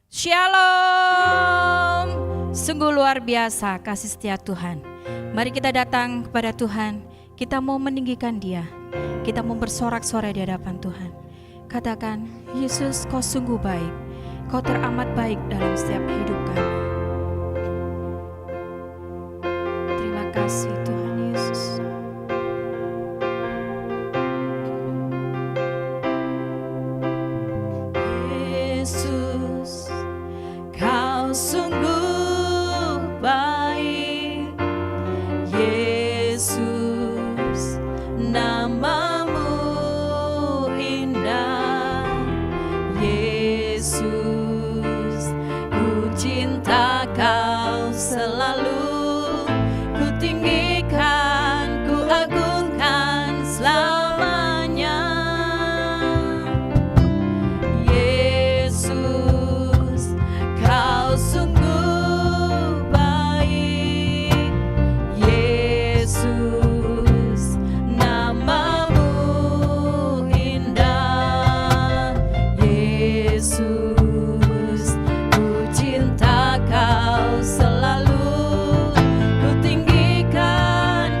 Shalom. Sungguh luar biasa kasih setia Tuhan. Mari kita datang kepada Tuhan. Kita mau meninggikan Dia. Kita mau bersorak-sorai di hadapan Tuhan. Katakan, Yesus, Kau sungguh baik. Kau teramat baik dalam setiap hidup kami. Terima kasih Tuhan Yesus. Yesus, Kau sungguh baik. Yesus, nama-Mu indah. Yesus, ku cinta Kau selalu. Ku tinggikan, ku agungkan selamanya. Yesus, Kau sungguh baik. Yesus, nama-Mu indah. Yesus, ku cinta Kau selalu. Ku tinggikan,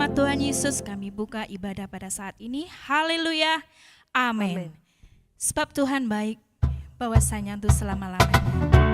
nama Tuhan Yesus kami buka ibadah pada saat ini. Haleluya. Amin. Sebab Tuhan baik, bahwasanya untuk selama-lamanya.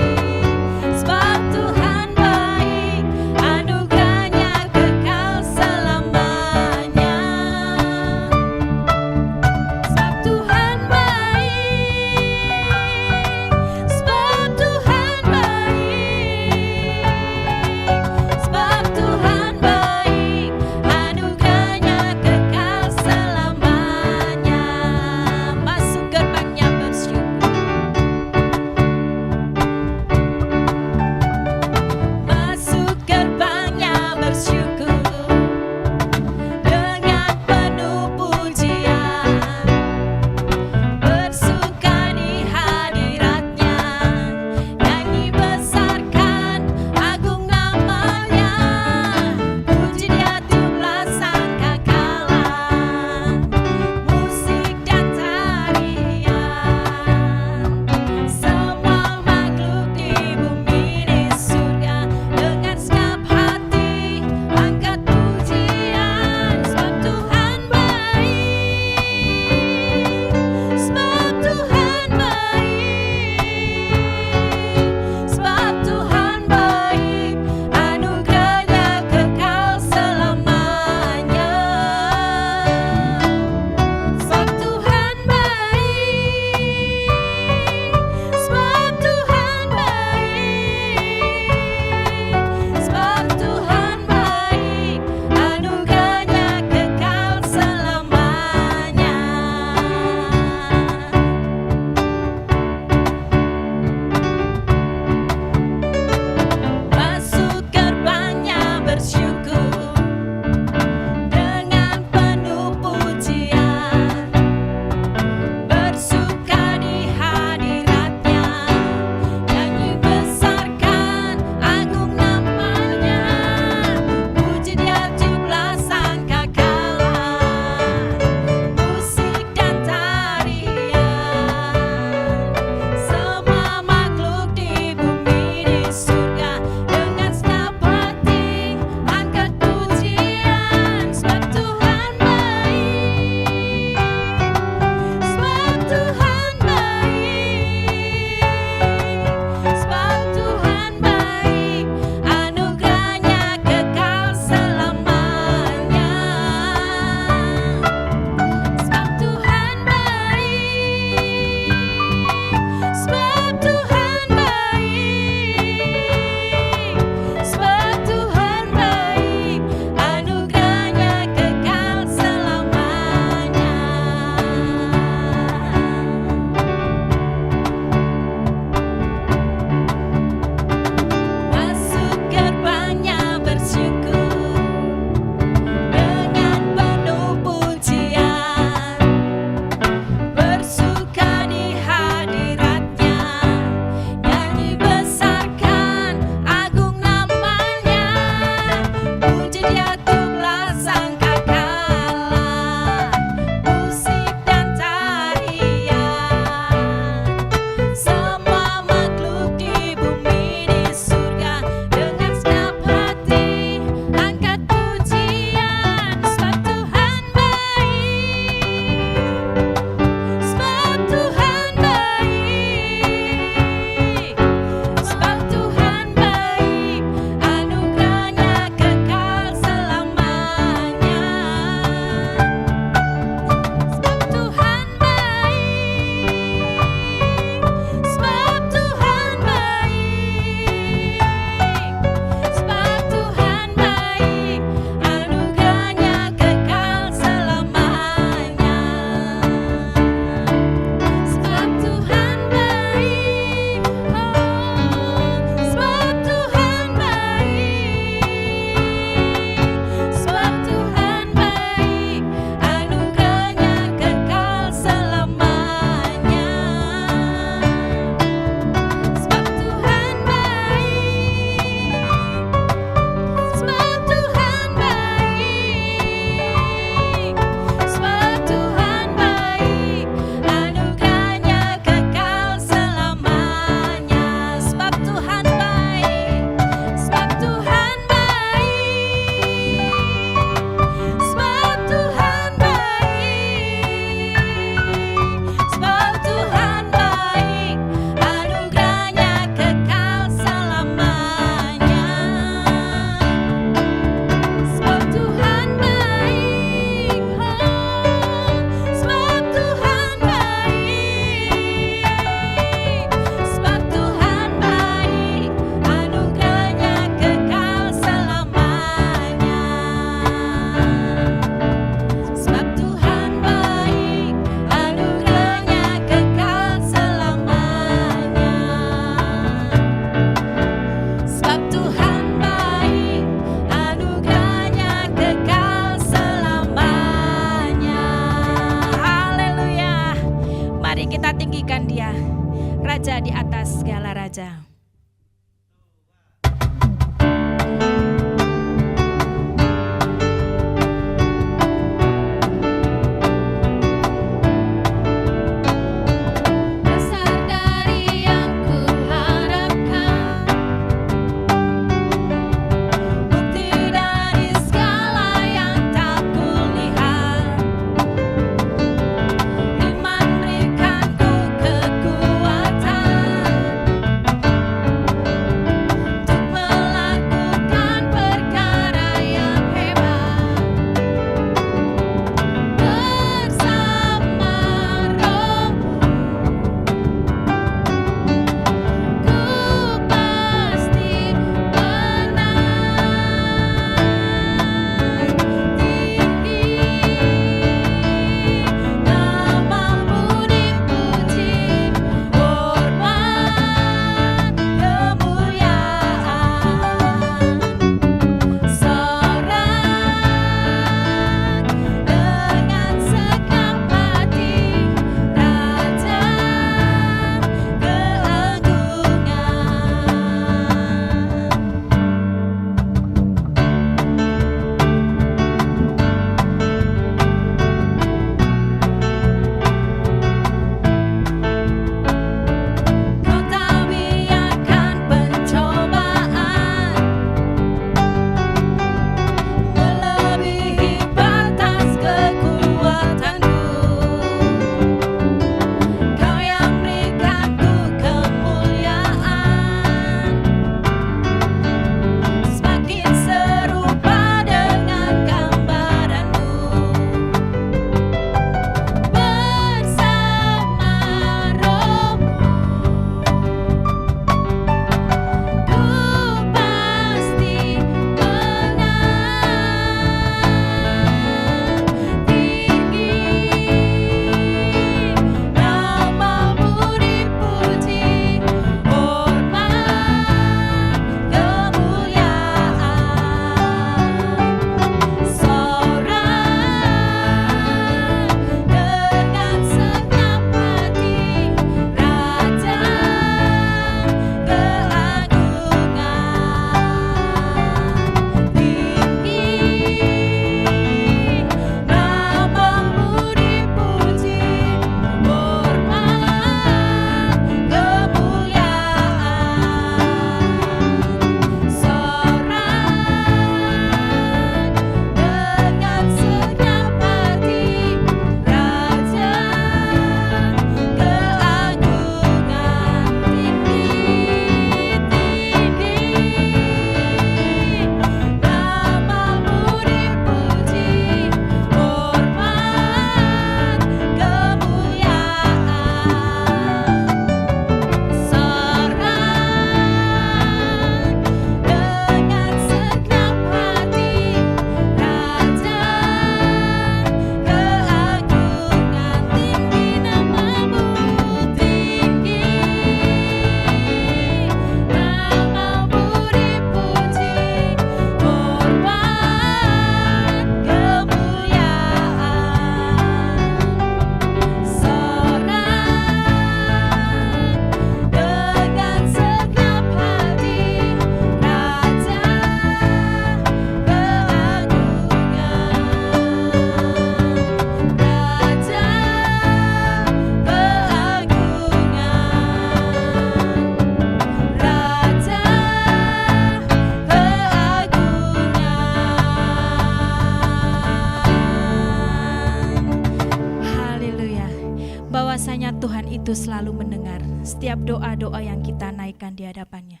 itu selalu mendengar setiap doa-doa yang kita naikkan di hadapannya.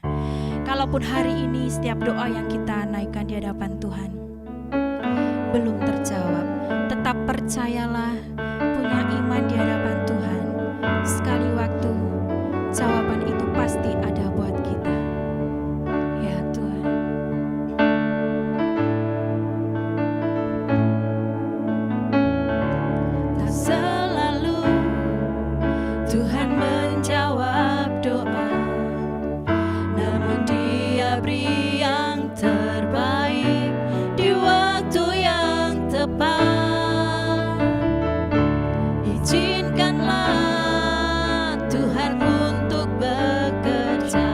Kalaupun hari ini setiap doa yang kita naikkan di hadapan Tuhan belum terjawab, tetap percayalah, punya iman di hadapan Tuhan. Sekali waktu jawaban itu pasti ada buat kita. Ya Tuhan. Tak selalu Tuhan menjawab doa, namun Dia beri yang terbaik di waktu yang tepat. Izinkanlah Tuhan untuk bekerja,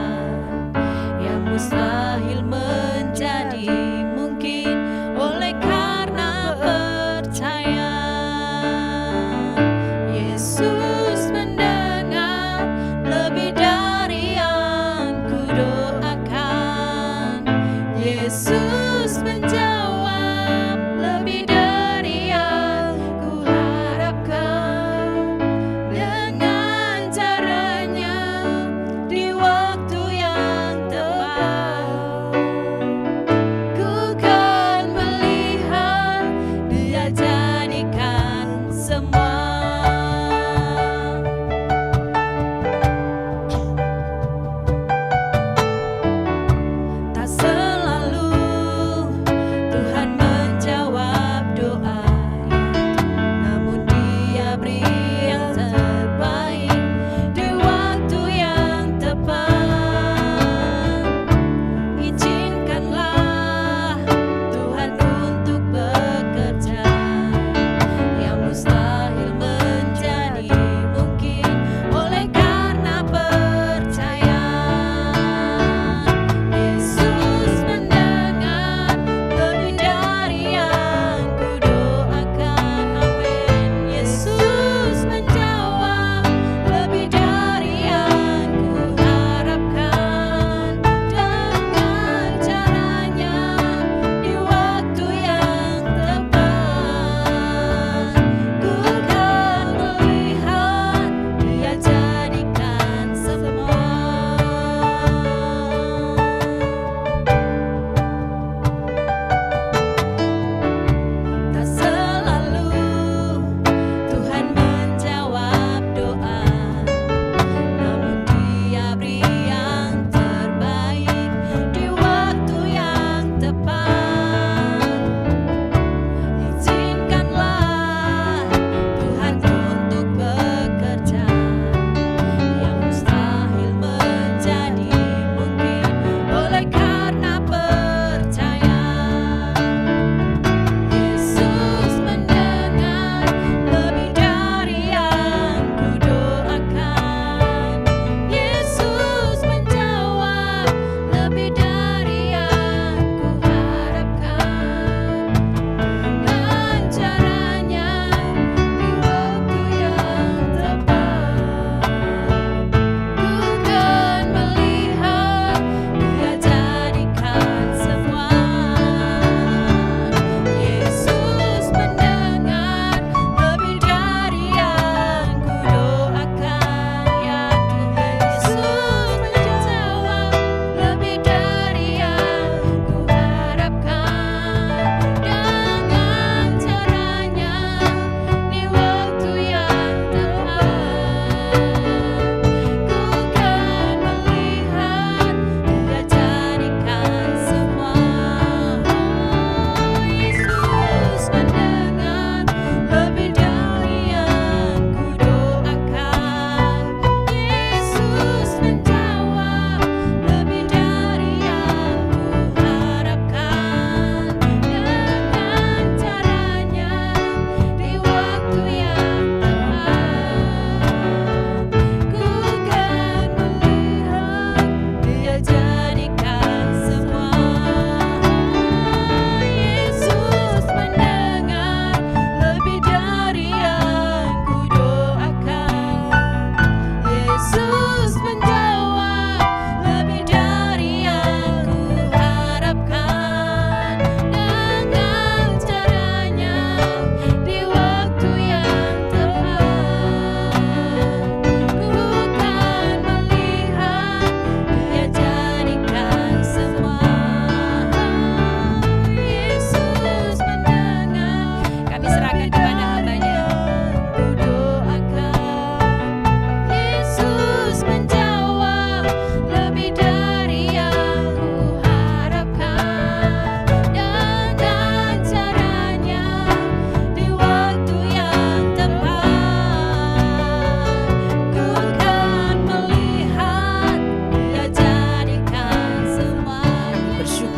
yang mustahil menjadi mungkin oleh karena percaya. Yesus mendengar lebih dari yang kudoakan. Yesus menjawab lebih dari yang kuharapkan. Dengan caranya di waktu yang tepat, ku kan melihat Dia jadikan semua. Tak selalu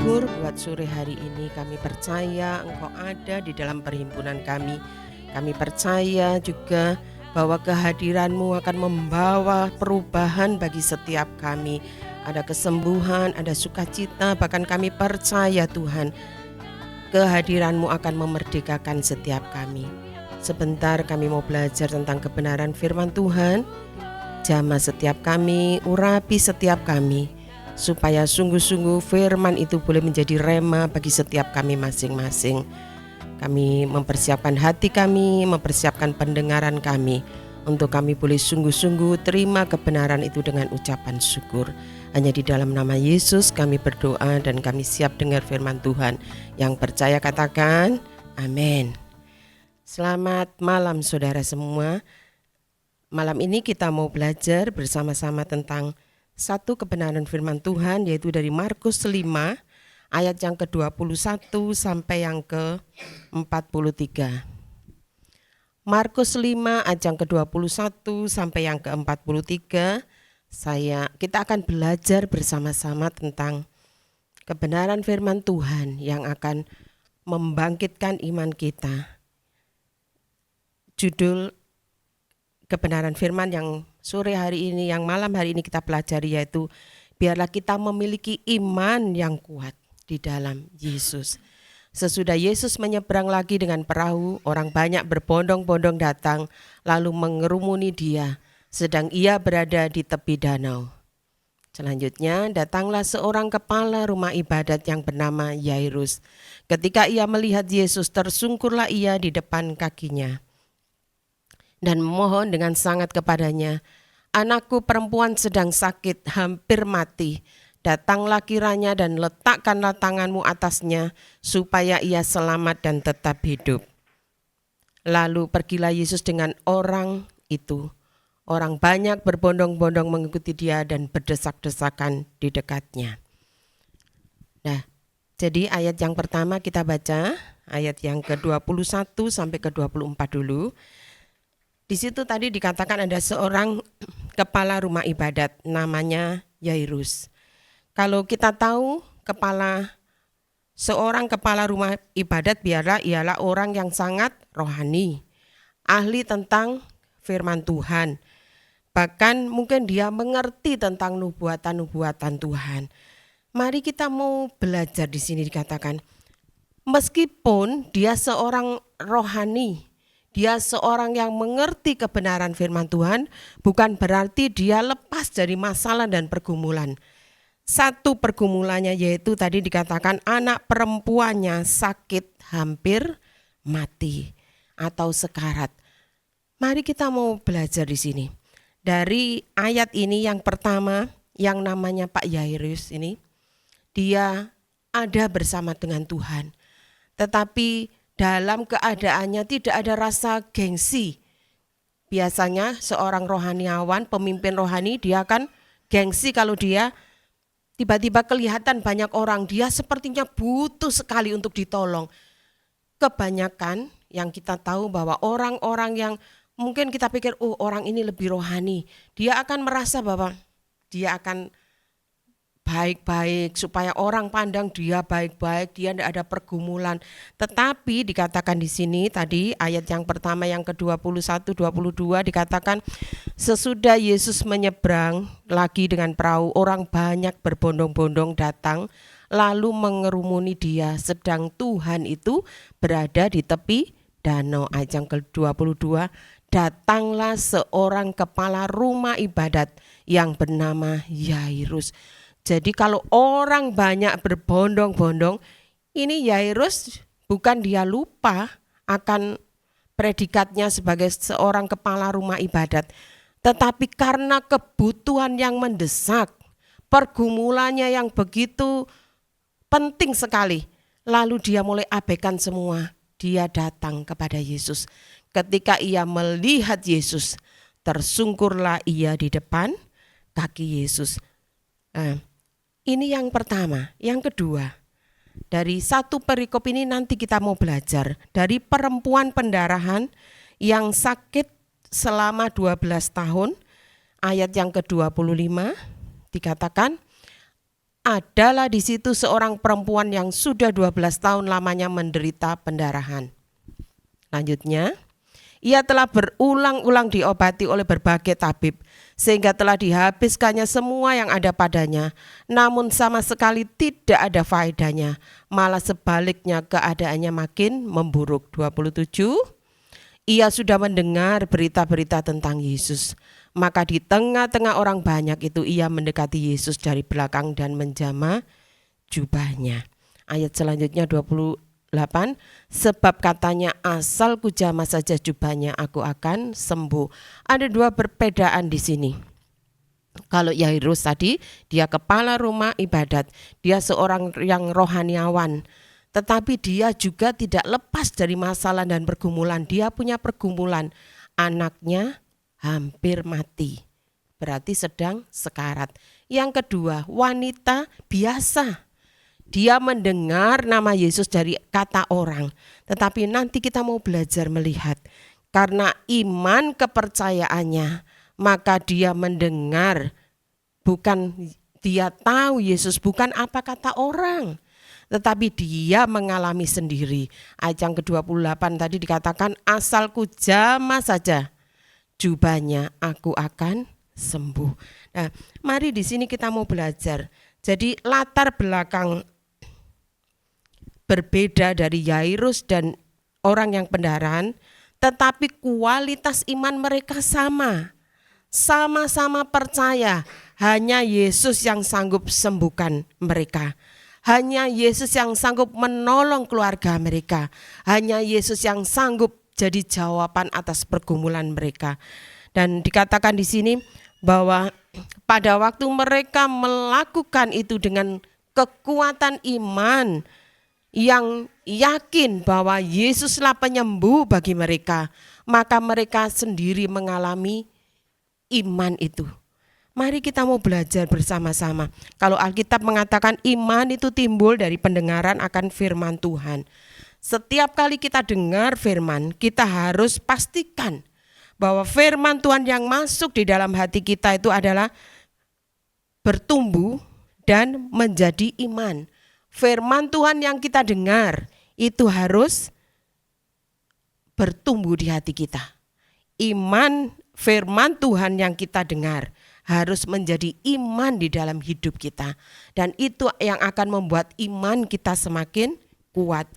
syukur buat sore hari ini. Kami percaya Engkau ada di dalam perhimpunan kami. Kami percaya juga bahwa kehadiran-Mu akan membawa perubahan bagi setiap kami. Ada kesembuhan, ada sukacita, bahkan kami percaya Tuhan, kehadiran-Mu akan memerdekakan setiap kami. Sebentar kami mau belajar tentang kebenaran firman Tuhan. Jamah setiap kami, urapi setiap kami, supaya sungguh-sungguh firman itu boleh menjadi rema bagi setiap kami masing-masing. Kami mempersiapkan hati kami, mempersiapkan pendengaran kami, untuk kami boleh sungguh-sungguh terima kebenaran itu dengan ucapan syukur. Hanya di dalam nama Yesus kami berdoa dan kami siap dengar firman Tuhan. Yang percaya katakan amin. Selamat malam saudara semua. Malam ini kita mau belajar bersama-sama tentang satu kebenaran firman Tuhan, yaitu dari Markus 5 ayat yang ke-21 sampai yang ke-43. Markus 5 ayat yang ke-21 sampai yang ke-43. Kita akan belajar bersama-sama tentang kebenaran firman Tuhan yang akan membangkitkan iman kita. Judul kebenaran firman yang sore hari ini, yang malam hari ini kita pelajari, yaitu biarlah kita memiliki iman yang kuat di dalam Yesus. Sesudah Yesus menyeberang lagi dengan perahu, orang banyak berbondong-bondong datang lalu mengerumuni dia, sedang ia berada di tepi danau. Selanjutnya datanglah seorang kepala rumah ibadat yang bernama Yairus. Ketika ia melihat Yesus, tersungkurlah ia di depan kakinya dan memohon dengan sangat kepadanya, "Anakku perempuan sedang sakit, hampir mati. Datanglah kiranya dan letakkanlah tanganmu atasnya, supaya ia selamat dan tetap hidup." Lalu pergilah Yesus dengan orang itu. Orang banyak berbondong-bondong mengikuti dia dan berdesak-desakan di dekatnya. Nah, jadi ayat yang pertama kita baca, ayat yang ke-21 sampai ke-24 dulu. Di situ tadi dikatakan ada seorang kepala rumah ibadat namanya Yairus. Kalau kita tahu seorang kepala rumah ibadat ialah orang yang sangat rohani, ahli tentang firman Tuhan. Bahkan mungkin dia mengerti tentang nubuatan-nubuatan Tuhan. Mari kita mau belajar di sini dikatakan, meskipun dia seorang rohani, dia seorang yang mengerti kebenaran firman Tuhan, bukan berarti dia lepas dari masalah dan pergumulan. Satu pergumulannya yaitu tadi dikatakan anak perempuannya sakit hampir mati atau sekarat. Mari kita mau belajar di sini. Dari ayat ini yang pertama, yang namanya Pak Yairus ini, dia ada bersama dengan Tuhan. Tetapi dalam keadaannya tidak ada rasa gengsi. Biasanya seorang rohaniawan, pemimpin rohani, dia akan gengsi kalau dia tiba-tiba kelihatan banyak orang, dia sepertinya butuh sekali untuk ditolong. Kebanyakan yang kita tahu bahwa orang-orang yang mungkin kita pikir, orang ini lebih rohani, dia akan merasa bahwa dia akan baik-baik, supaya orang pandang dia baik-baik, dia tidak ada pergumulan. Tetapi dikatakan di sini tadi ayat yang pertama yang ke-21, 22 dikatakan sesudah Yesus menyeberang lagi dengan perahu, orang banyak berbondong-bondong datang lalu mengerumuni dia, sedang Tuhan itu berada di tepi danau. Ayat yang ke-22, datanglah seorang kepala rumah ibadat yang bernama Yairus. Jadi kalau orang banyak berbondong-bondong, ini Yairus bukan dia lupa akan predikatnya sebagai seorang kepala rumah ibadat, tetapi karena kebutuhan yang mendesak, pergumulannya yang begitu penting sekali, lalu dia mulai abaikan semua. Dia datang kepada Yesus. Ketika ia melihat Yesus, tersungkurlah ia di depan kaki Yesus. Ini yang pertama. Yang kedua, dari satu perikop ini nanti kita mau belajar dari perempuan pendarahan yang sakit selama 12 tahun. Ayat yang ke-25 dikatakan adalah di situ seorang perempuan yang sudah 12 tahun lamanya menderita pendarahan. Lanjutnya, ia telah berulang-ulang diobati oleh berbagai tabib, sehingga telah dihabiskannya semua yang ada padanya, namun sama sekali tidak ada faedahnya, malah sebaliknya keadaannya makin memburuk. 27, ia sudah mendengar berita-berita tentang Yesus, maka di tengah-tengah orang banyak itu ia mendekati Yesus dari belakang dan menjamah jubahnya. Ayat selanjutnya 28, sebab katanya asal ku jamah saja jubahnya aku akan sembuh. Ada dua perbedaan di sini. Kalau Yairus tadi dia kepala rumah ibadat, dia seorang yang rohaniawan, tetapi dia juga tidak lepas dari masalah dan pergumulan. Dia punya pergumulan, anaknya hampir mati, berarti sedang sekarat. Yang kedua, wanita biasa. Dia mendengar nama Yesus dari kata orang, tetapi nanti kita mau belajar melihat. Karena iman kepercayaannya, maka dia mendengar, bukan dia tahu Yesus, bukan apa kata orang, tetapi dia mengalami sendiri. Ayat yang ke-28 tadi dikatakan, asalku jamah saja jubahnya aku akan sembuh. Nah, mari di sini kita mau belajar. Jadi latar belakang berbeda dari Yairus dan orang yang pendarahan, tetapi kualitas iman mereka sama. Sama-sama percaya hanya Yesus yang sanggup sembuhkan mereka. Hanya Yesus yang sanggup menolong keluarga mereka. Hanya Yesus yang sanggup jadi jawaban atas pergumulan mereka. Dan dikatakan di sini bahwa pada waktu mereka melakukan itu dengan kekuatan iman yang yakin bahwa Yesuslah penyembuh bagi mereka, maka mereka sendiri mengalami iman itu. Mari kita mau belajar bersama-sama. Kalau Alkitab mengatakan iman itu timbul dari pendengaran akan firman Tuhan. Setiap kali kita dengar firman, kita harus pastikan bahwa firman Tuhan yang masuk di dalam hati kita itu adalah bertumbuh dan menjadi iman. Firman Tuhan yang kita dengar itu harus bertumbuh di hati kita. Iman firman Tuhan yang kita dengar harus menjadi iman di dalam hidup kita. Dan itu yang akan membuat iman kita semakin kuat.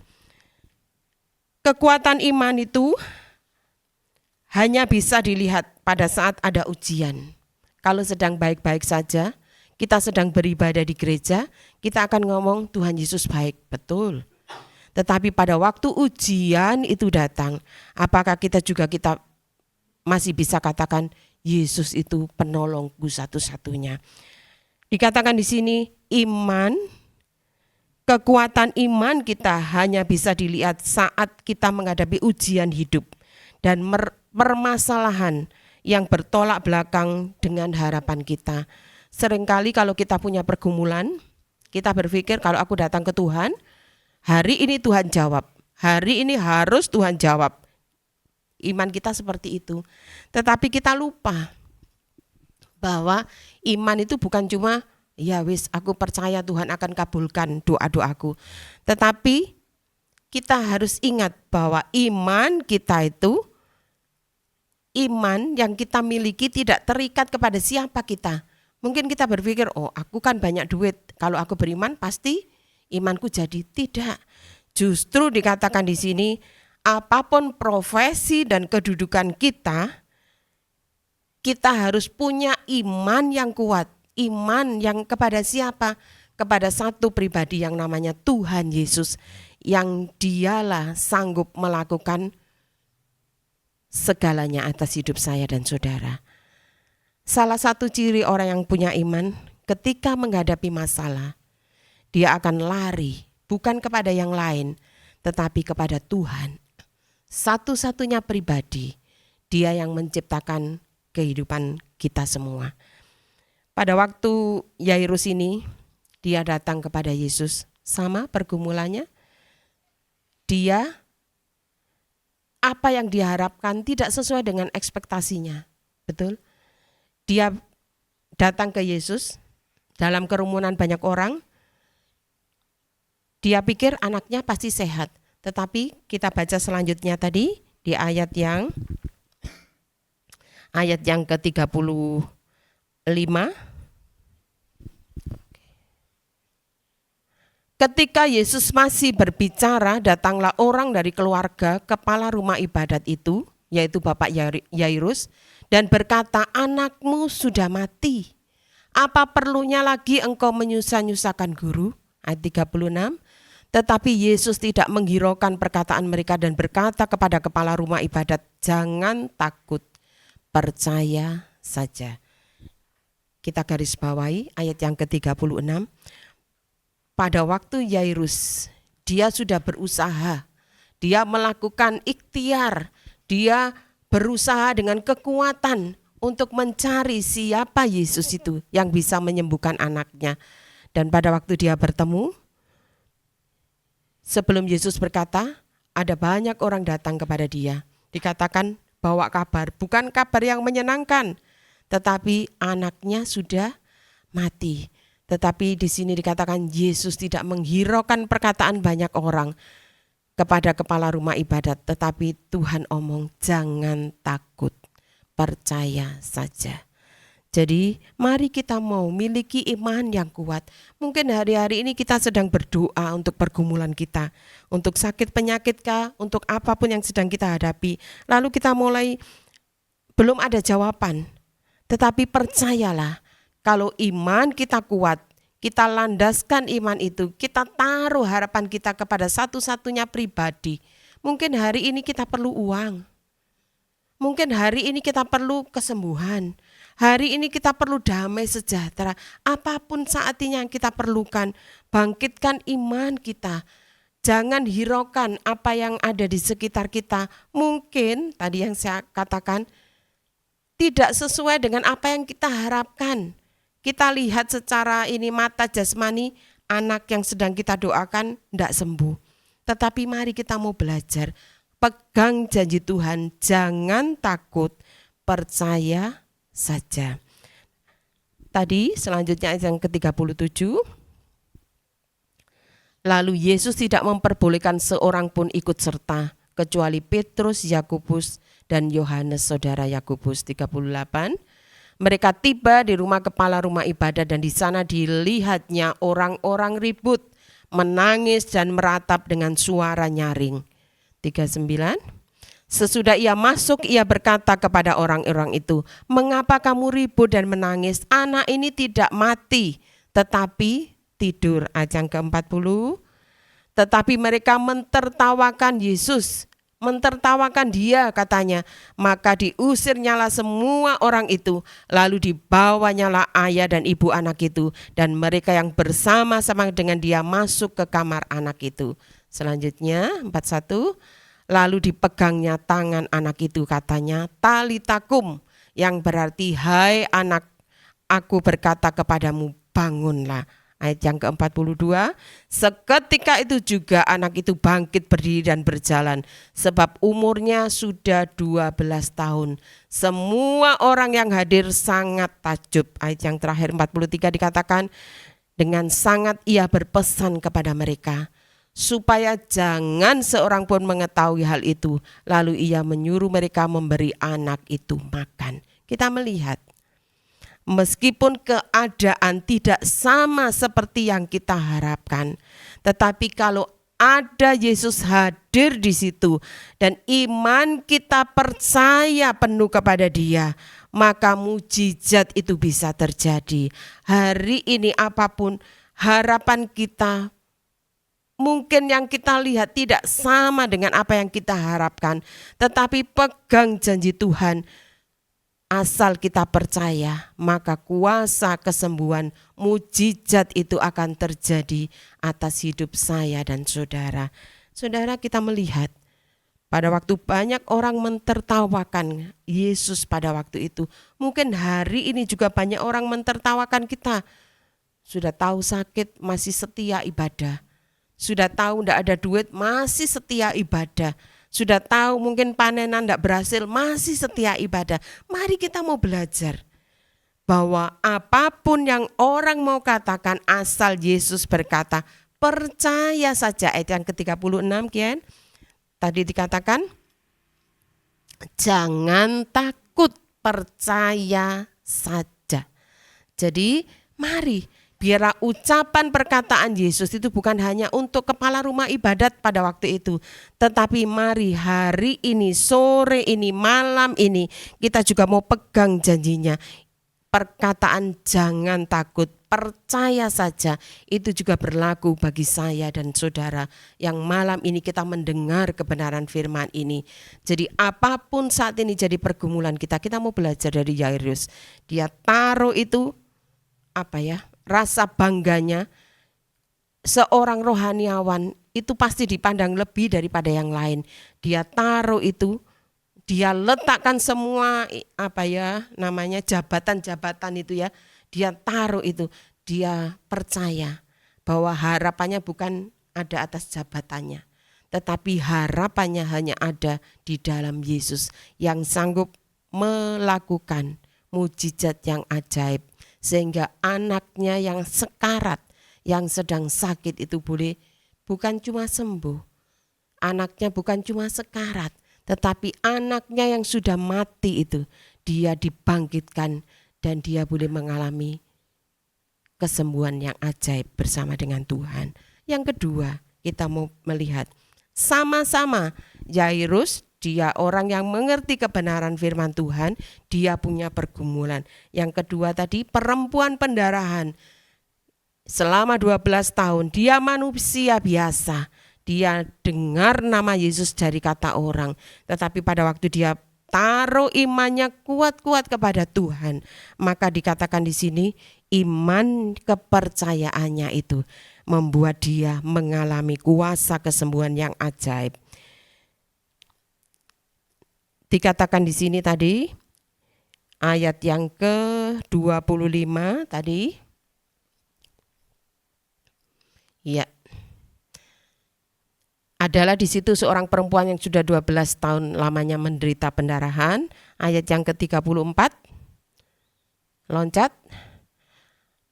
Kekuatan iman itu hanya bisa dilihat pada saat ada ujian. Kalau sedang baik-baik saja, kita sedang beribadah di gereja, kita akan ngomong Tuhan Yesus baik, betul. Tetapi pada waktu ujian itu datang, apakah kita masih bisa katakan Yesus itu penolongku satu-satunya? Dikatakan di sini iman, kekuatan iman kita hanya bisa dilihat saat kita menghadapi ujian hidup dan permasalahan yang bertolak belakang dengan harapan kita. Seringkali kalau kita punya pergumulan, kita berpikir kalau aku datang ke Tuhan, hari ini Tuhan jawab, hari ini harus Tuhan jawab. Iman kita seperti itu. Tetapi kita lupa bahwa iman itu bukan cuma ya wis aku percaya Tuhan akan kabulkan doa-doaku. Tetapi kita harus ingat bahwa iman kita itu, iman yang kita miliki tidak terikat kepada siapa kita. Mungkin kita berpikir, oh aku kan banyak duit, kalau aku beriman pasti imanku jadi. Tidak. Justru dikatakan di sini, apapun profesi dan kedudukan kita, kita harus punya iman yang kuat. Iman yang kepada siapa? Kepada satu pribadi yang namanya Tuhan Yesus, yang dialah sanggup melakukan segalanya atas hidup saya dan saudara. Salah satu ciri orang yang punya iman, ketika menghadapi masalah, dia akan lari bukan kepada yang lain, tetapi kepada Tuhan. Satu-satunya pribadi, dia yang menciptakan kehidupan kita semua. Pada waktu Yairus ini, dia datang kepada Yesus, sama pergumulannya. Dia, apa yang diharapkan tidak sesuai dengan ekspektasinya. Betul? Dia datang ke Yesus, dalam kerumunan banyak orang, dia pikir anaknya pasti sehat. Tetapi kita baca selanjutnya tadi di ayat yang ke-35. Ketika Yesus masih berbicara, datanglah orang dari keluarga kepala rumah ibadat itu, yaitu Bapak Yairus, dan berkata, anakmu sudah mati. Apa perlunya lagi engkau menyusah-nyusahkan guru? Ayat 36. Tetapi Yesus tidak menghiraukan perkataan mereka dan berkata kepada kepala rumah ibadat, jangan takut, percaya saja. Kita garis bawahi ayat yang ke-36. Pada waktu Yairus, dia sudah berusaha, dia melakukan ikhtiar, dia berusaha dengan kekuatan untuk mencari siapa Yesus itu yang bisa menyembuhkan anaknya. Dan pada waktu dia bertemu, sebelum Yesus berkata, ada banyak orang datang kepada dia. Dikatakan bawa kabar, bukan kabar yang menyenangkan, tetapi anaknya sudah mati. Tetapi di sini dikatakan Yesus tidak menghiraukan perkataan banyak orang kepada kepala rumah ibadat, tetapi Tuhan omong, jangan takut, percaya saja. Jadi mari kita mau miliki iman yang kuat. Mungkin hari-hari ini kita sedang berdoa untuk pergumulan kita, untuk sakit penyakit kah, untuk apapun yang sedang kita hadapi. Lalu kita mulai belum ada jawaban. Tetapi percayalah, kalau iman kita kuat, kita landaskan iman itu, kita taruh harapan kita kepada satu-satunya pribadi. Mungkin hari ini kita perlu uang. Mungkin hari ini kita perlu kesembuhan. Hari ini kita perlu damai sejahtera. Apapun saat ini yang kita perlukan, bangkitkan iman kita. Jangan hiraukan apa yang ada di sekitar kita. Mungkin tadi yang saya katakan tidak sesuai dengan apa yang kita harapkan. Kita lihat secara ini mata jasmani, anak yang sedang kita doakan tidak sembuh. Tetapi mari kita mau belajar, pegang janji Tuhan, jangan takut, percaya saja. Tadi selanjutnya ayat yang ke-37. Lalu Yesus tidak memperbolehkan seorang pun ikut serta, kecuali Petrus, Yakobus, dan Yohanes saudara Yakobus. 38. Mereka tiba di rumah kepala rumah ibadat dan di sana dilihatnya orang-orang ribut, menangis dan meratap dengan suara nyaring. 39. Sesudah ia masuk, ia berkata kepada orang-orang itu, mengapa kamu ribut dan menangis? Anak ini tidak mati, tetapi tidur. Ayat yang ke-40. Tetapi mereka mentertawakan Yesus, mentertawakan dia katanya. Maka diusirnyalah semua orang itu, lalu dibawanyalah ayah dan ibu anak itu, dan mereka yang bersama-sama dengan dia masuk ke kamar anak itu. Selanjutnya 41. Lalu dipegangnya tangan anak itu, katanya talitakum, yang berarti hai anak, aku berkata kepadamu bangunlah. Ayat yang ke-42, seketika itu juga anak itu bangkit berdiri dan berjalan, sebab umurnya sudah 12 tahun. Semua orang yang hadir sangat takjub. Ayat yang terakhir 43 dikatakan, dengan sangat ia berpesan kepada mereka, supaya jangan seorang pun mengetahui hal itu. Lalu ia menyuruh mereka memberi anak itu makan. Kita melihat, meskipun keadaan tidak sama seperti yang kita harapkan, tetapi kalau ada Yesus hadir di situ dan iman kita percaya penuh kepada Dia, maka mujizat itu bisa terjadi. Hari ini apapun harapan kita, mungkin yang kita lihat tidak sama dengan apa yang kita harapkan, tetapi pegang janji Tuhan. Asal kita percaya, maka kuasa kesembuhan, mujizat itu akan terjadi atas hidup saya dan saudara. Saudara, kita melihat pada waktu banyak orang mentertawakan Yesus pada waktu itu. Mungkin hari ini juga banyak orang mentertawakan kita. Sudah tahu sakit, masih setia ibadah. Sudah tahu tidak ada duit, masih setia ibadah. Sudah tahu mungkin panenan tidak berhasil, masih setia ibadah. Mari kita mau belajar. bahwa apapun yang orang mau katakan asal Yesus berkata, percaya saja. Ayat yang ke-36 Kian, tadi dikatakan, jangan takut, percaya saja. Jadi mari, biarlah ucapan perkataan Yesus itu bukan hanya untuk kepala rumah ibadat pada waktu itu, tetapi mari hari ini, sore ini, malam ini, kita juga mau pegang janjinya. Perkataan jangan takut, percaya saja, itu juga berlaku bagi saya dan saudara yang malam ini kita mendengar kebenaran firman ini. Jadi apapun saat ini jadi pergumulan kita mau belajar dari Yairus. Dia taruh itu rasa bangganya. Seorang rohaniawan itu pasti dipandang lebih daripada yang lain. Dia taruh itu, dia letakkan semua jabatan-jabatan itu ya. Dia taruh itu, dia percaya bahwa harapannya bukan ada atas jabatannya, tetapi harapannya hanya ada di dalam Yesus yang sanggup melakukan mujizat yang ajaib, sehingga anaknya yang sekarat, yang sedang sakit itu bukan cuma sembuh. Anaknya bukan cuma sekarat, tetapi anaknya yang sudah mati itu dia dibangkitkan dan dia boleh mengalami kesembuhan yang ajaib bersama dengan Tuhan. Yang kedua, kita mau melihat sama-sama Yairus, dia orang yang mengerti kebenaran firman Tuhan, dia punya pergumulan. Yang kedua tadi, perempuan pendarahan. Selama 12 tahun dia manusia biasa. Dia dengar nama Yesus dari kata orang, tetapi pada waktu dia taruh imannya kuat-kuat kepada Tuhan, maka dikatakan di sini iman kepercayaannya itu membuat dia mengalami kuasa kesembuhan yang ajaib. Dikatakan di sini tadi ayat yang ke-25 tadi. Ya. Adalah di situ seorang perempuan yang sudah 12 tahun lamanya menderita pendarahan. Ayat yang ke-34. Loncat.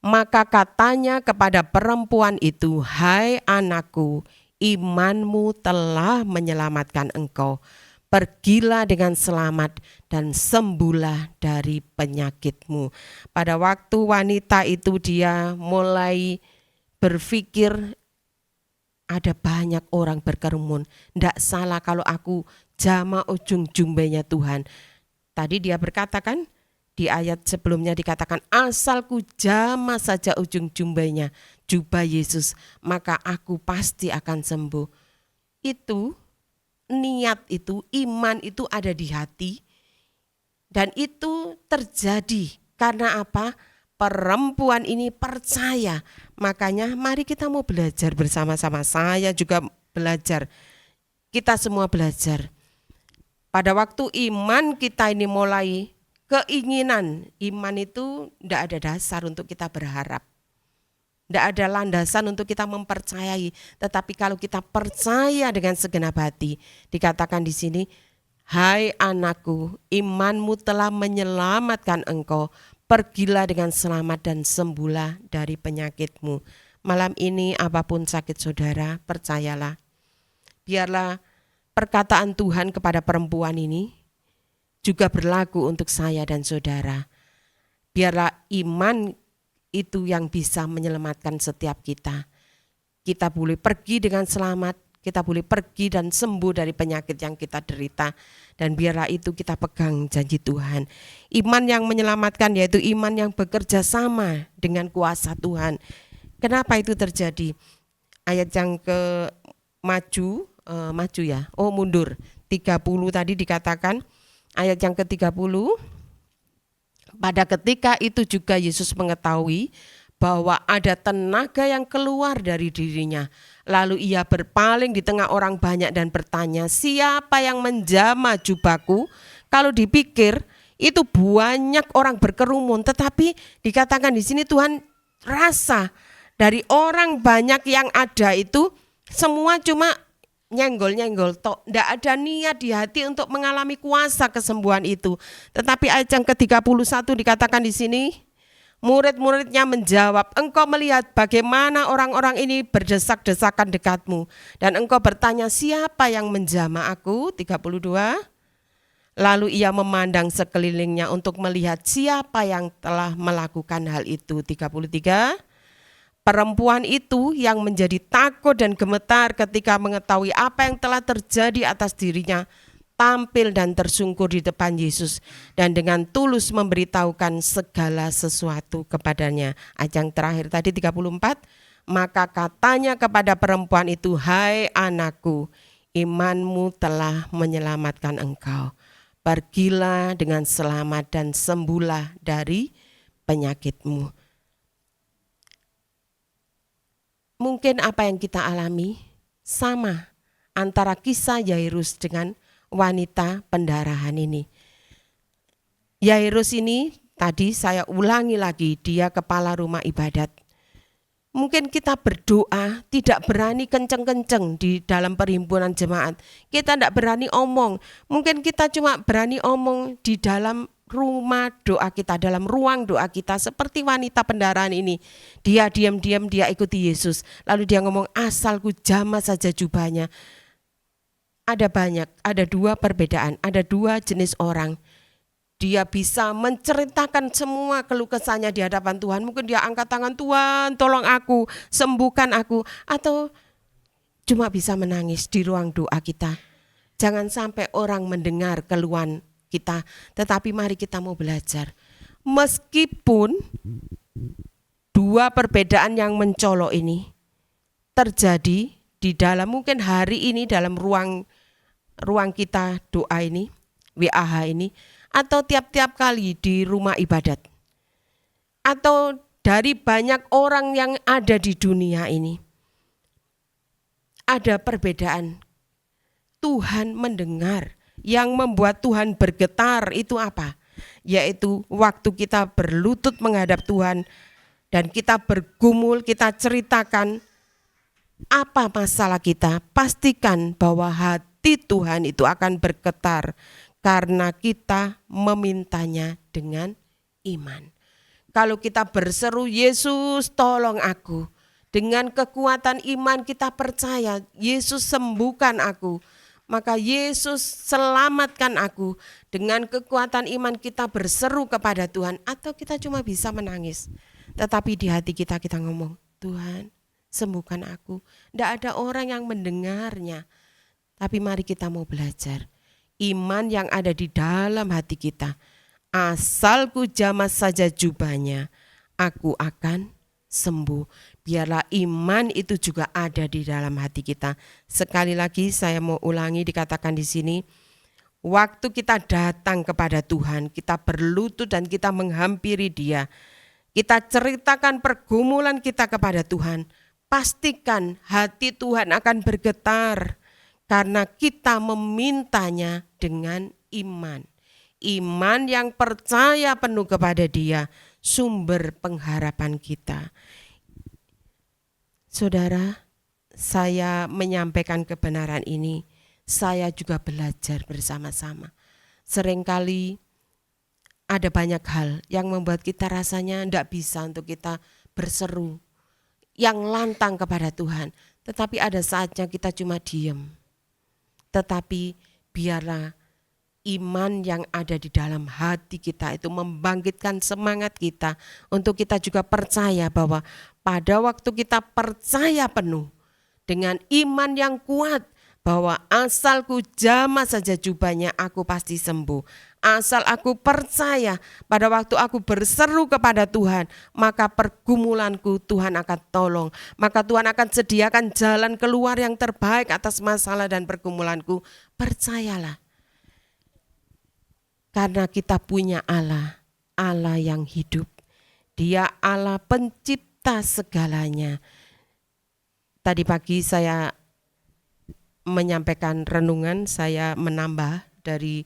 Maka katanya kepada perempuan itu, hai anakku, imanmu telah menyelamatkan engkau. Pergilah dengan selamat dan sembuhlah dari penyakitmu. Pada waktu wanita itu dia mulai berpikir, ada banyak orang berkerumun, tidak salah kalau aku jama ujung jumbanya Tuhan. Tadi dia berkata kan, di ayat sebelumnya dikatakan, asalku jama saja ujung jumbanya, jubah Yesus, maka aku pasti akan sembuh. Itu niat itu, iman itu ada di hati, dan itu terjadi karena apa? Perempuan ini percaya. Makanya mari kita mau belajar bersama-sama. Saya juga belajar. Kita semua belajar. Pada waktu iman kita ini mulai keinginan, iman itu tidak ada dasar untuk kita berharap. Tidak ada landasan untuk kita mempercayai. Tetapi kalau kita percaya dengan segenap hati, dikatakan di sini, hai anakku, imanmu telah menyelamatkan engkau. Pergilah dengan selamat dan sembuhlah dari penyakitmu. Malam ini apapun sakit saudara, percayalah. Biarlah perkataan Tuhan kepada perempuan ini juga berlaku untuk saya dan saudara. Biarlah iman itu yang bisa menyelamatkan setiap kita. Kita boleh pergi dengan selamat, kita boleh pergi dan sembuh dari penyakit yang kita derita. Dan biarlah itu kita pegang janji Tuhan. Iman yang menyelamatkan yaitu iman yang bekerja sama dengan kuasa Tuhan. Kenapa itu terjadi? Ayat yang ke mundur. 30 tadi dikatakan, ayat yang ke-30. Pada ketika itu juga Yesus mengetahui bahwa ada tenaga yang keluar dari dirinya. Lalu ia berpaling di tengah orang banyak dan bertanya, siapa yang menjama jubahku? Kalau dipikir itu banyak orang berkerumun, tetapi dikatakan di sini Tuhan rasa dari orang banyak yang ada itu semua cuma nyenggol-nyenggol tok, tidak ada niat di hati untuk mengalami kuasa kesembuhan itu. Tetapi ayat yang ke-31 dikatakan di sini, Murid-muridnya menjawab, engkau melihat bagaimana orang-orang ini berdesak-desakan dekatmu. Dan engkau bertanya, siapa yang menjamah aku? 32. Lalu ia memandang sekelilingnya untuk melihat siapa yang telah melakukan hal itu. 33. Perempuan itu yang menjadi takut dan gemetar ketika mengetahui apa yang telah terjadi atas dirinya, tampil dan tersungkur di depan Yesus dan dengan tulus memberitahukan segala sesuatu kepadanya. Ayat yang terakhir tadi 34, maka katanya kepada perempuan itu, hai anakku, imanmu telah menyelamatkan engkau. Pergilah dengan selamat dan sembuhlah dari penyakitmu. Mungkin apa yang kita alami sama antara kisah Yairus dengan wanita pendarahan ini. Yairus ini tadi saya ulangi lagi, dia kepala rumah ibadat. Mungkin kita berdoa tidak berani kenceng-kenceng di dalam perhimpunan jemaat. Kita tidak berani omong. Mungkin kita cuma berani omong di dalam rumah doa kita, dalam ruang doa kita, seperti wanita pendarahan ini. Dia diam-diam dia ikuti Yesus. Lalu dia ngomong, asalku jamah saja jubahnya. Ada banyak, ada dua perbedaan, ada dua jenis orang. Dia bisa menceritakan semua keluh kesahnya di hadapan Tuhan. Mungkin dia angkat tangan, Tuhan tolong aku, sembuhkan aku. Atau cuma bisa menangis di ruang doa kita. Jangan sampai orang mendengar keluhan kita, tetapi mari kita mau belajar. Meskipun dua perbedaan yang mencolok ini terjadi di dalam mungkin hari ini dalam ruang kita doa ini, WAH ini, atau tiap-tiap kali di rumah ibadat, atau dari banyak orang yang ada di dunia ini, ada perbedaan. Tuhan mendengar, yang membuat Tuhan bergetar itu apa? Yaitu waktu kita berlutut menghadap Tuhan dan kita bergumul, kita ceritakan apa masalah kita, pastikan bahwa hati Tuhan itu akan bergetar karena kita memintanya dengan iman. Kalau kita berseru, Yesus tolong aku, dengan kekuatan iman kita percaya, Yesus sembuhkan aku, maka Yesus selamatkan aku. Dengan kekuatan iman kita berseru kepada Tuhan, atau kita cuma bisa menangis. Tetapi di hati kita ngomong, Tuhan sembuhkan aku. Tidak ada orang yang mendengarnya. Tapi mari kita mau belajar. Iman yang ada di dalam hati kita. Asalku jamah saja jubahnya, aku akan sembuh. Biarlah iman itu juga ada di dalam hati kita. Sekali lagi saya mau ulangi, dikatakan di sini, waktu kita datang kepada Tuhan, kita berlutut dan kita menghampiri Dia, kita ceritakan pergumulan kita kepada Tuhan, pastikan hati Tuhan akan bergetar karena kita memintanya dengan iman. Iman yang percaya penuh kepada Dia, sumber pengharapan kita. Saudara, saya menyampaikan kebenaran ini, saya juga belajar bersama-sama. Seringkali ada banyak hal yang membuat kita rasanya tidak bisa untuk kita berseru yang lantang kepada Tuhan. Tetapi ada saatnya kita cuma diam. Tetapi biarlah iman yang ada di dalam hati kita itu membangkitkan semangat kita untuk kita juga percaya bahwa pada waktu kita percaya penuh dengan iman yang kuat bahwa asalku jamah saja jubahnya aku pasti sembuh. Asal aku percaya pada waktu aku berseru kepada Tuhan, maka pergumulanku Tuhan akan tolong. Maka Tuhan akan sediakan jalan keluar yang terbaik atas masalah dan pergumulanku. Percayalah. Karena kita punya Allah, Allah yang hidup. Dia Allah pencipta segalanya. Tadi pagi saya menyampaikan renungan, saya menambah dari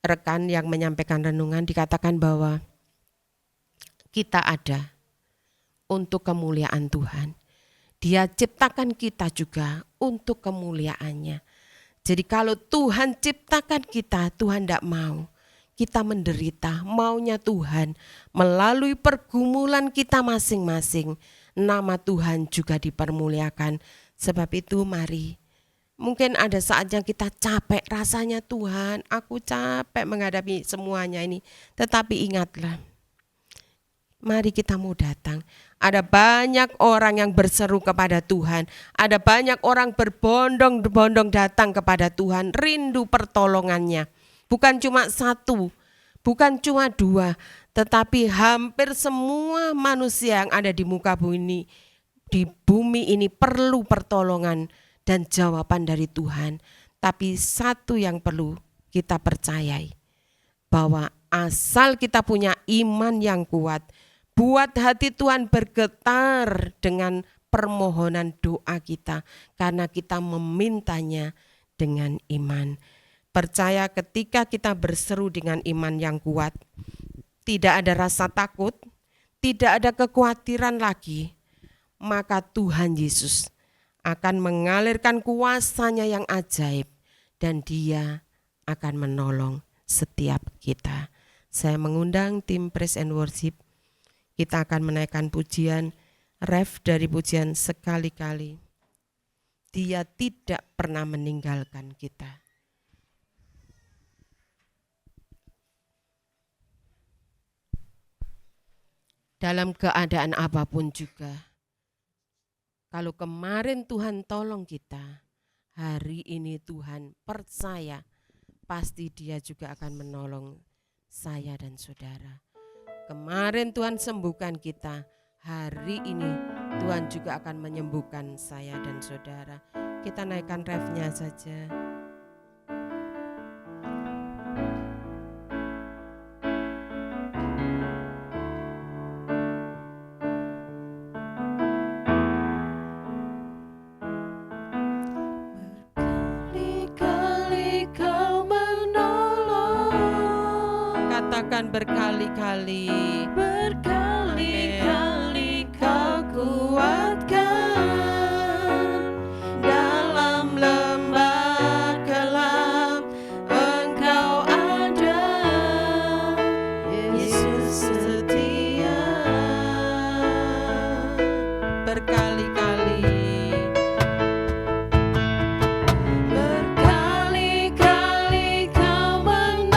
rekan yang menyampaikan renungan, dikatakan bahwa kita ada untuk kemuliaan Tuhan. Dia ciptakan kita juga untuk kemuliaannya. Jadi kalau Tuhan ciptakan kita, Tuhan tidak mau kita menderita, maunya Tuhan melalui pergumulan kita masing-masing, nama Tuhan juga dipermuliakan. Sebab itu mari, mungkin ada saatnya kita capek, rasanya Tuhan aku capek menghadapi semuanya ini. Tetapi ingatlah, mari kita mau datang. Ada banyak orang yang berseru kepada Tuhan. Ada banyak orang berbondong-bondong datang kepada Tuhan, rindu pertolongannya. Bukan cuma satu, bukan cuma dua, tetapi hampir semua manusia yang ada di muka bumi, di bumi ini perlu pertolongan dan jawaban dari Tuhan. Tapi satu yang perlu kita percayai, bahwa asal kita punya iman yang kuat, buat hati Tuhan bergetar dengan permohonan doa kita, karena kita memintanya dengan iman. Percaya ketika kita berseru dengan iman yang kuat, tidak ada rasa takut, tidak ada kekhawatiran lagi, maka Tuhan Yesus akan mengalirkan kuasa-Nya yang ajaib dan Dia akan menolong setiap kita. Saya mengundang tim Praise and Worship, kita akan menaikkan pujian, ref dari pujian sekali-kali. Dia tidak pernah meninggalkan kita. Dalam keadaan apapun juga, kalau kemarin Tuhan tolong kita, hari ini Tuhan percaya pasti Dia juga akan menolong saya dan saudara. Kemarin Tuhan sembuhkan kita, hari ini Tuhan juga akan menyembuhkan saya dan saudara. Kita naikkan refnya saja. Berkali-kali, berkali-kali kau kuatkan. Dalam lembah kelam Engkau ada, Yesus setia. Berkali-kali, berkali-kali kau menolong.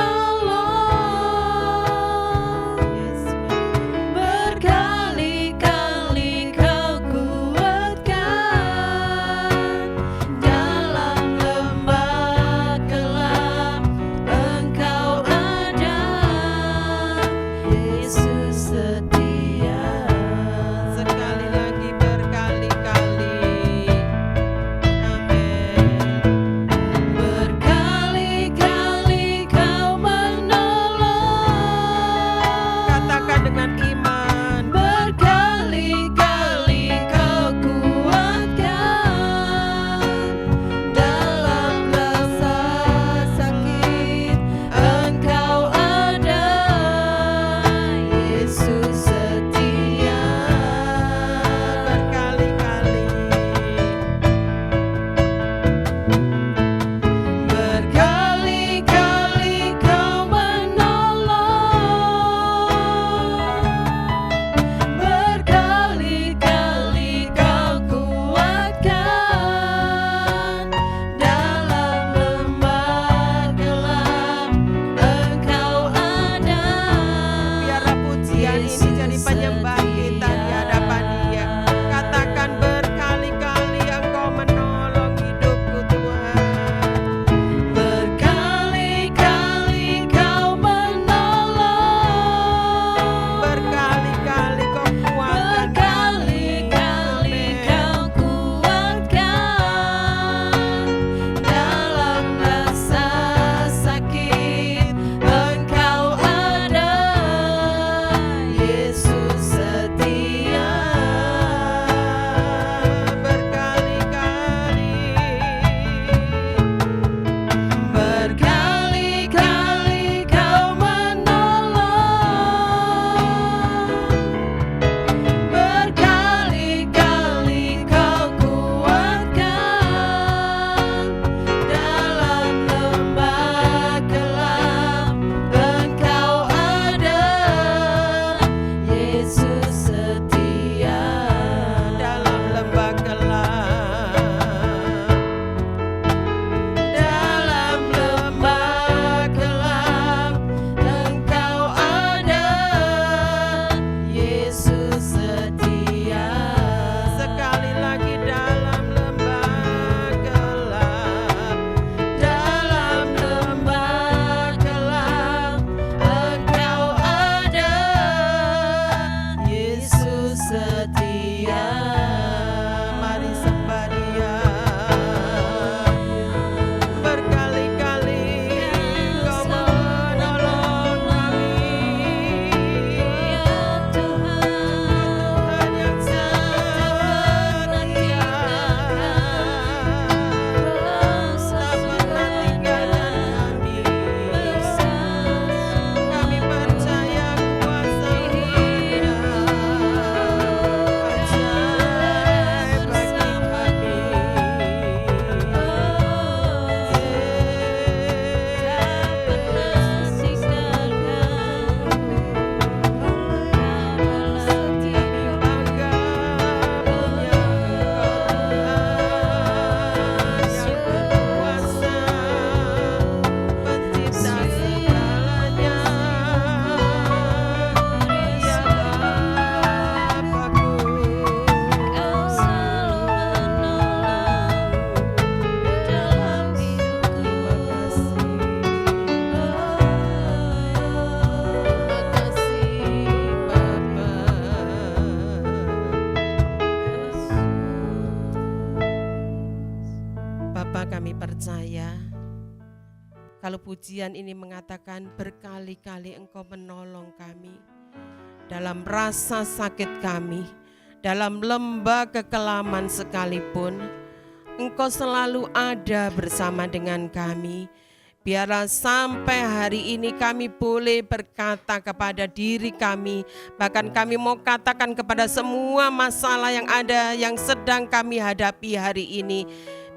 Bapa, kami percaya kalau pujian ini mengatakan berkali-kali Engkau menolong kami dalam rasa sakit kami, dalam lembah kekelaman sekalipun, Engkau selalu ada bersama dengan kami. Biarlah sampai hari ini kami boleh berkata kepada diri kami, bahkan kami mau katakan kepada semua masalah yang ada, yang sedang kami hadapi hari ini.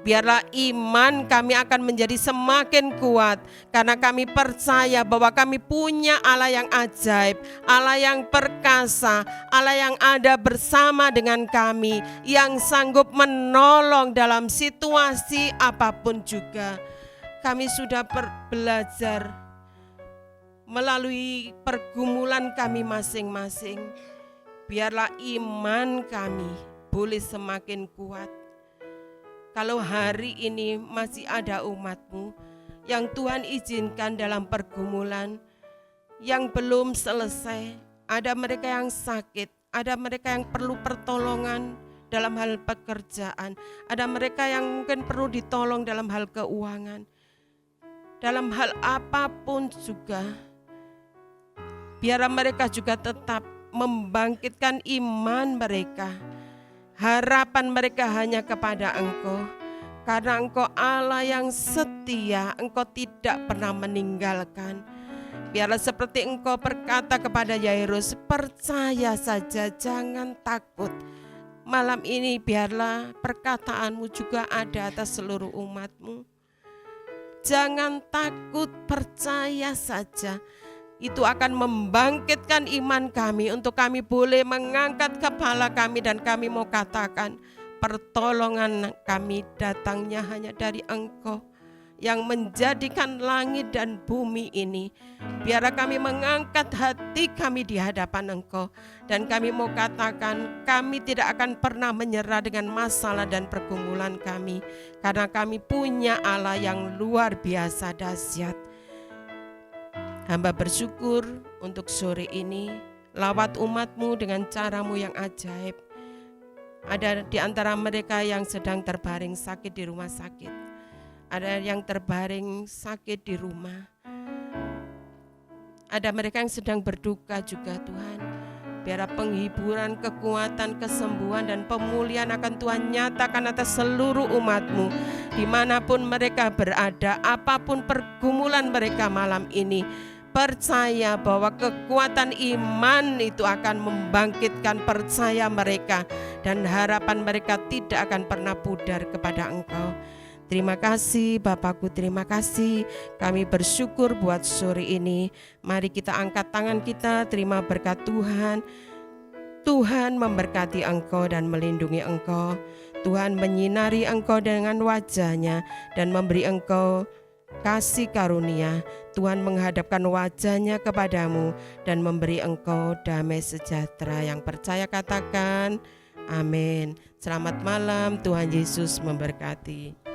Biarlah iman kami akan menjadi semakin kuat, karena kami percaya bahwa kami punya Allah yang ajaib, Allah yang perkasa, Allah yang ada bersama dengan kami, yang sanggup menolong dalam situasi apapun juga. Kami sudah belajar melalui pergumulan kami masing-masing. Biarlah iman kami boleh semakin kuat. Kalau hari ini masih ada umat-Mu yang Tuhan izinkan dalam pergumulan yang belum selesai, ada mereka yang sakit, ada mereka yang perlu pertolongan dalam hal pekerjaan, ada mereka yang mungkin perlu ditolong dalam hal keuangan. Dalam hal apapun juga, biar mereka juga tetap membangkitkan iman mereka. Harapan mereka hanya kepada Engkau, karena Engkau Allah yang setia, Engkau tidak pernah meninggalkan. Biarlah seperti Engkau berkata kepada Yairus, percaya saja, jangan takut. Malam ini biarlah perkataanmu juga ada atas seluruh umat-Mu. Jangan takut, percaya saja. Itu akan membangkitkan iman kami untuk kami boleh mengangkat kepala kami dan kami mau katakan pertolongan kami datangnya hanya dari Engkau yang menjadikan langit dan bumi ini. Biarlah kami mengangkat hati kami di hadapan Engkau, dan kami mau katakan kami tidak akan pernah menyerah dengan masalah dan pergumulan kami, karena kami punya Allah yang luar biasa dahsyat. Hamba bersyukur untuk sore ini, lawat umat-Mu dengan cara-Mu yang ajaib. Ada di antara mereka yang sedang terbaring sakit di rumah sakit, ada yang terbaring sakit di rumah, ada mereka yang sedang berduka juga Tuhan. Biar penghiburan, kekuatan, kesembuhan dan pemulihan akan Tuhan nyatakan atas seluruh umat-Mu dimanapun mereka berada, apapun pergumulan mereka malam ini. Percaya bahwa kekuatan iman itu akan membangkitkan percaya mereka, dan harapan mereka tidak akan pernah pudar kepada Engkau. Terima kasih Bapakku, terima kasih. Kami bersyukur buat sore ini. Mari kita angkat tangan kita, terima berkat Tuhan. Tuhan memberkati engkau dan melindungi engkau. Tuhan menyinari engkau dengan wajah-Nya dan memberi engkau kasih karunia. Tuhan menghadapkan wajah-Nya kepadamu dan memberi engkau damai sejahtera. Yang percaya katakan amin. Selamat malam, Tuhan Yesus memberkati.